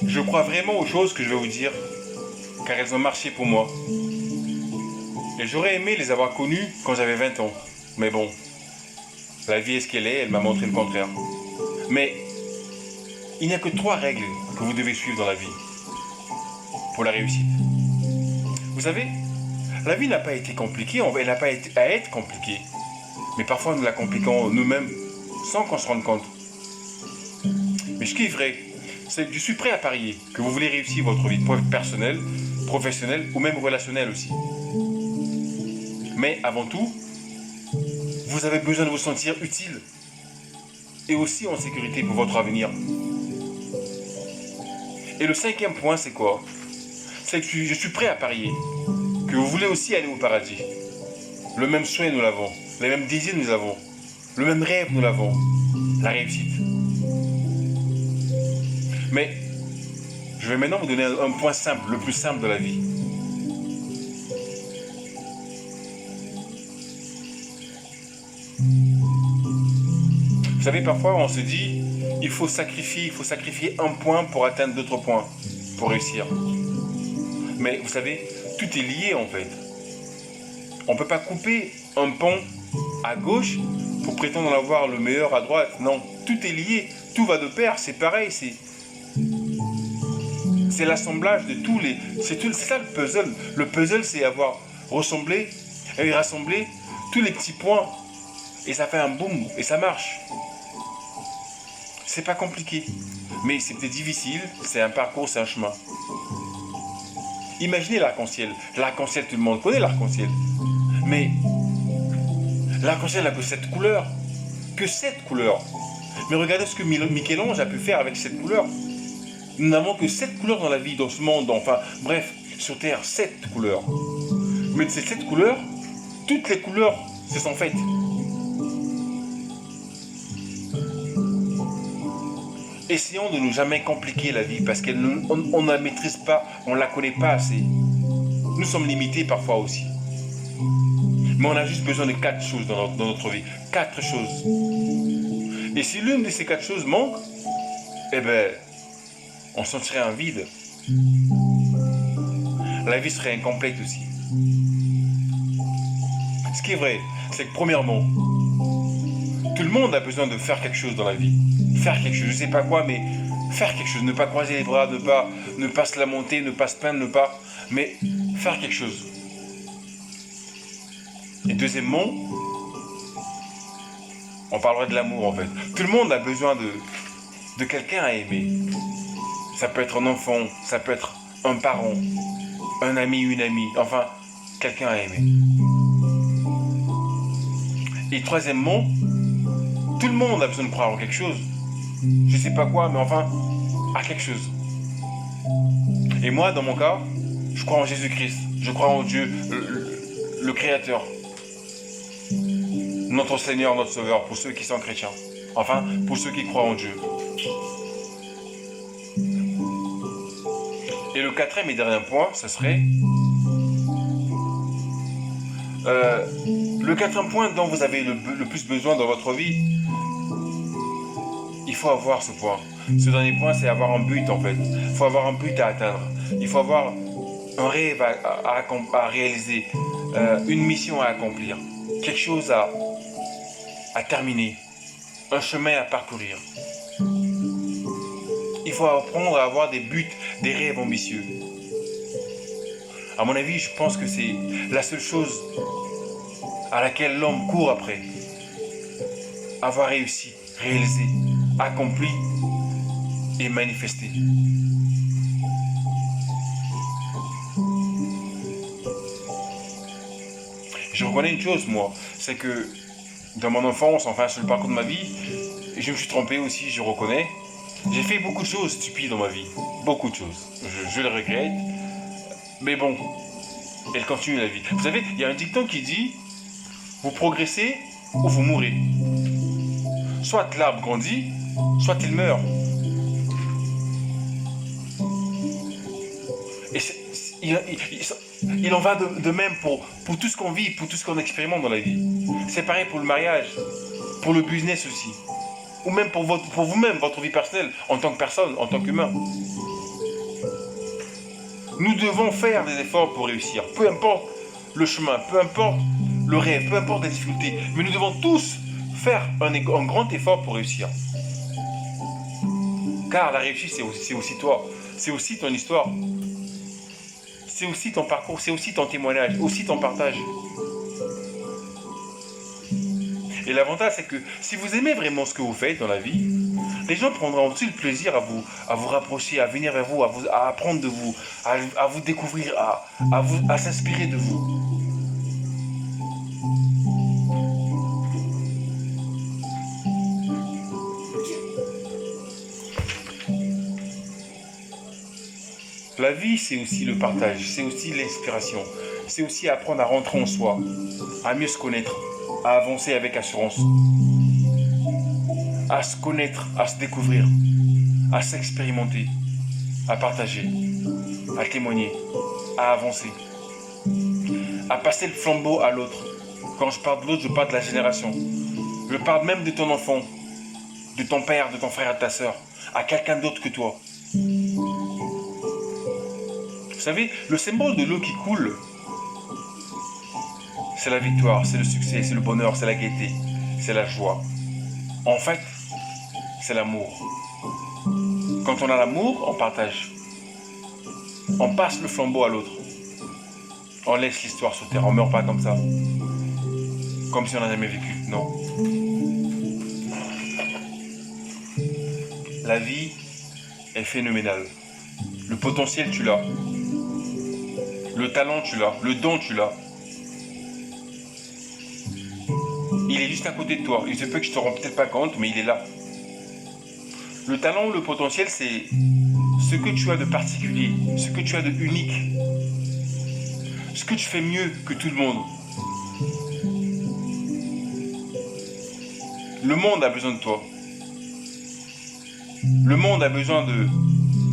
Je crois vraiment aux choses que je vais vous dire, car elles ont marché pour moi. Et j'aurais aimé les avoir connues quand j'avais 20 ans. Mais bon, la vie est ce qu'elle est, elle m'a montré le contraire. Mais il n'y a que 3 règles que vous devez suivre dans la vie pour la réussite. Vous savez, la vie n'a pas été compliquée, elle n'a pas été à être compliquée. Mais parfois nous la compliquons nous-mêmes sans qu'on se rende compte. Mais ce qui est vrai, c'est que je suis prêt à parier que vous voulez réussir votre vie personnelle, professionnelle ou même relationnelle aussi. Mais avant tout, vous avez besoin de vous sentir utile et aussi en sécurité pour votre avenir. Et le 5e point, c'est quoi? C'est que je suis prêt à parier que vous voulez aussi aller au paradis. Le même souhait nous l'avons, les mêmes désirs nous avons, le même rêve nous l'avons, la réussite. Mais je vais maintenant vous donner un point simple, le plus simple de la vie. Vous savez, parfois on se dit, il faut sacrifier un point pour atteindre d'autres points, pour réussir. Mais vous savez, tout est lié en fait. On ne peut pas couper un pont à gauche pour prétendre en avoir le meilleur à droite. Non, tout est lié, tout va de pair, c'est pareil, c'est l'assemblage de tous les... C'est ça le puzzle. Le puzzle, c'est avoir rassemblé tous les petits points. Et ça fait un boom, et ça marche. C'est pas compliqué. Mais c'est peut-être difficile, c'est un parcours, c'est un chemin. Imaginez l'arc-en-ciel. L'arc-en-ciel, tout le monde connaît l'arc-en-ciel. Mais l'arc-en-ciel n'a que 7 couleurs. Que 7 couleurs. Mais regardez ce que Michel-Ange a pu faire avec 7 couleurs. Nous n'avons que 7 couleurs dans la vie, dans ce monde, enfin, bref, sur Terre, 7 couleurs. Mais de ces 7 couleurs, toutes les couleurs se sont faites. Essayons de ne jamais compliquer la vie parce qu'on ne la maîtrise pas, on ne la connaît pas assez. Nous sommes limités parfois aussi. Mais on a juste besoin de 4 choses dans notre vie. 4 choses. Et si l'une de ces 4 choses manque, eh bien, on sentirait un vide. La vie serait incomplète aussi. Ce qui est vrai, c'est que premièrement, tout le monde a besoin de faire quelque chose dans la vie. Faire quelque chose, je ne sais pas quoi, mais faire quelque chose. Ne pas croiser les bras, ne pas se lamenter, ne pas se plaindre, mais faire quelque chose. Et deuxièmement, on parlerait de l'amour en fait. Tout le monde a besoin de quelqu'un à aimer. Ça peut être un enfant, ça peut être un parent, un ami, une amie, enfin, quelqu'un à aimer. Et troisièmement, tout le monde a besoin de croire en quelque chose. Je ne sais pas quoi, mais enfin, à quelque chose. Et moi, dans mon cas, je crois en Jésus-Christ. Je crois en Dieu, le Créateur. Notre Seigneur, notre Sauveur, pour ceux qui sont chrétiens. Enfin, pour ceux qui croient en Dieu. Et le 4e et dernier point, ce serait... le 4e point dont vous avez le plus besoin dans votre vie, il faut avoir ce point. Ce dernier point, c'est avoir un but en fait. Il faut avoir un but à atteindre. Il faut avoir un rêve à réaliser, une mission à accomplir, quelque chose à terminer, un chemin à parcourir. Il faut apprendre à avoir des buts, des rêves ambitieux. À mon avis, je pense que c'est la seule chose à laquelle l'homme court après. Avoir réussi, réalisé, accompli et manifesté. Je reconnais une chose, moi, c'est que dans mon enfance, enfin sur le parcours de ma vie, je me suis trompé aussi, je reconnais. J'ai fait beaucoup de choses stupides dans ma vie. Beaucoup de choses. Je le regrette. Mais bon, elle continue la vie. Vous savez, il y a un dicton qui dit « Vous progressez ou vous mourrez ». Soit l'arbre grandit, soit il meurt. Et il en va de même pour tout ce qu'on vit, pour tout ce qu'on expérimente dans la vie. C'est pareil pour le mariage, pour le business aussi. Ou même pour vous-même, votre vie personnelle, en tant que personne, en tant qu'humain. Nous devons faire des efforts pour réussir. Peu importe le chemin, peu importe le rêve, peu importe les difficultés. Mais nous devons tous faire un grand effort pour réussir. Car la réussite, c'est aussi toi. C'est aussi ton histoire. C'est aussi ton parcours. C'est aussi ton témoignage. Aussi ton partage. Et l'avantage, c'est que si vous aimez vraiment ce que vous faites dans la vie, les gens prendront aussi le plaisir à vous rapprocher, à venir vers vous, à apprendre de vous, à vous découvrir, à s'inspirer de vous. La vie, c'est aussi le partage, c'est aussi l'inspiration, c'est aussi apprendre à rentrer en soi, à mieux se connaître, à avancer avec assurance, à se connaître, à se découvrir, à s'expérimenter, à partager, à témoigner, à avancer, à passer le flambeau à l'autre. Quand je parle de l'autre, je parle de la génération. Je parle même de ton enfant, de ton père, de ton frère, de ta soeur, à quelqu'un d'autre que toi. Vous savez, le symbole de l'eau qui coule, c'est la victoire, c'est le succès, c'est le bonheur, c'est la gaieté, c'est la joie. En fait, c'est l'amour. Quand on a l'amour, on partage. On passe le flambeau à l'autre. On laisse l'histoire sur terre, on ne meurt pas comme ça. Comme si on n'a jamais vécu, non. La vie est phénoménale. Le potentiel, tu l'as. Le talent, tu l'as. Le don, tu l'as. Il est juste à côté de toi. Il se peut que je ne te rends peut-être pas compte, mais il est là. Le talent ou le potentiel, c'est ce que tu as de particulier, ce que tu as de unique, ce que tu fais mieux que tout le monde. Le monde a besoin de toi. Le monde a besoin de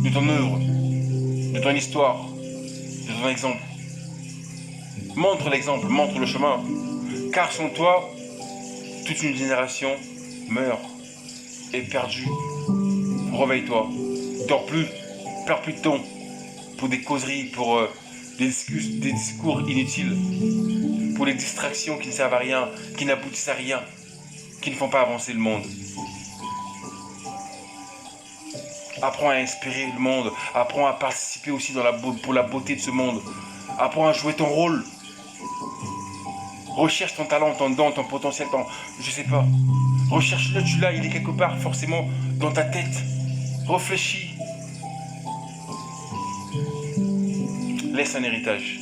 ton œuvre, de ton histoire, de ton exemple. Montre l'exemple, montre le chemin. Car sans toi, toute une génération meurt, est perdue. Réveille-toi, dors plus, perds plus de temps pour des causeries, pour des discours inutiles, pour des distractions qui ne servent à rien, qui n'aboutissent à rien, qui ne font pas avancer le monde. Apprends à inspirer le monde, apprends à participer aussi pour la beauté de ce monde, apprends à jouer ton rôle. Recherche ton talent, ton don, ton potentiel, je sais pas. Recherche-le, tu l'as, il est quelque part forcément dans ta tête. Réfléchis. Laisse un héritage.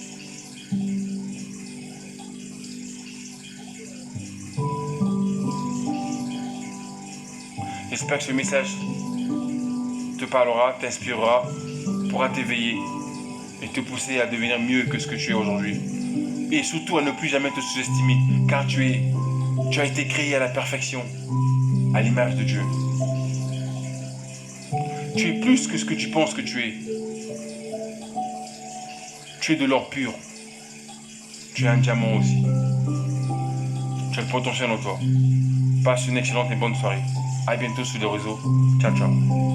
J'espère que ce message te parlera, t'inspirera, pourra t'éveiller et te pousser à devenir mieux que ce que tu es aujourd'hui. Et surtout à ne plus jamais te sous-estimer, car tu as été créé à la perfection, à l'image de Dieu. Tu es plus que ce que tu penses que tu es. Tu es de l'or pur. Tu es un diamant aussi. Tu as le potentiel en toi. Passe une excellente et bonne soirée. À bientôt sur les réseaux. Ciao, ciao.